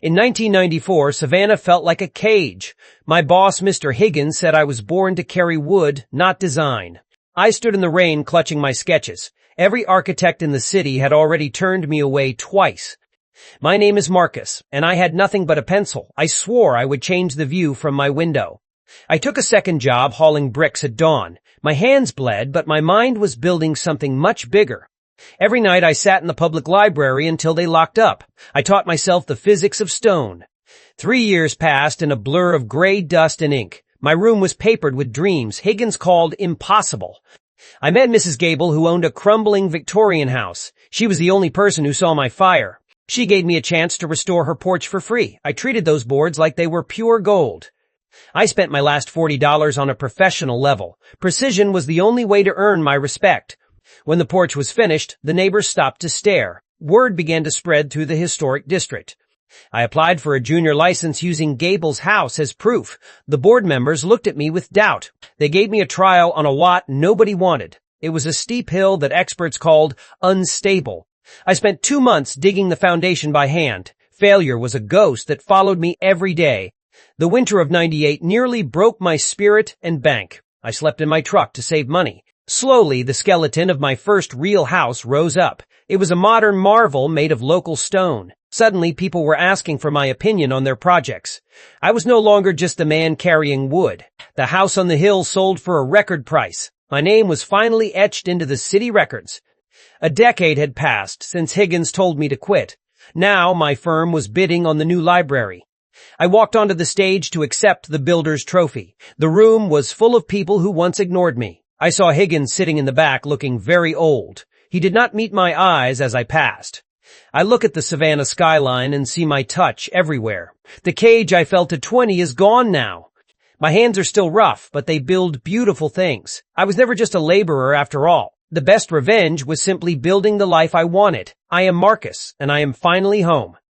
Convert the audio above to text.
In 1994, Savannah felt like a cage. My boss, Mr. Higgins, said I was born to carry wood, not design. I stood in the rain clutching my sketches. Every architect in the city had already turned me away twice. My name is Marcus, and I had nothing but a pencil. I swore I would change the view from my window. I took a second job hauling bricks at dawn. My hands bled, but my mind was building something much bigger. Every night I sat in the public library until they locked up. I taught myself the physics of stone. 3 years passed in a blur of gray dust and ink. My room was papered with dreams Higgins called impossible. I met Mrs. Gable, who owned a crumbling Victorian house. She was the only person who saw my fire. She gave me a chance to restore her porch for free. I treated those boards like they were pure gold. I spent my last $40 on a professional level. Precision was the only way to earn my respect. When the porch was finished, the neighbors stopped to stare. Word began to spread through the historic district. I applied for a junior license using Gable's house as proof. The board members looked at me with doubt. They gave me a trial on a lot nobody wanted. It was a steep hill that experts called unstable. I spent 2 months digging the foundation by hand. Failure was a ghost that followed me every day. The winter of '98 nearly broke my spirit and bank. I slept in my truck to save money. Slowly, the skeleton of my first real house rose up. It was a modern marvel made of local stone. Suddenly, people were asking for my opinion on their projects. I was no longer just a man carrying wood. The house on the hill sold for a record price. My name was finally etched into the city records. A decade had passed since Higgins told me to quit. Now my firm was bidding on the new library. I walked onto the stage to accept the builder's trophy. The room was full of people who once ignored me. I saw Higgins sitting in the back looking very old. He did not meet my eyes as I passed. I look at the Savannah skyline and see my touch everywhere. The cage I felt at 20 is gone now. My hands are still rough, but they build beautiful things. I was never just a laborer after all. The best revenge was simply building the life I wanted. I am Marcus, and I am finally home.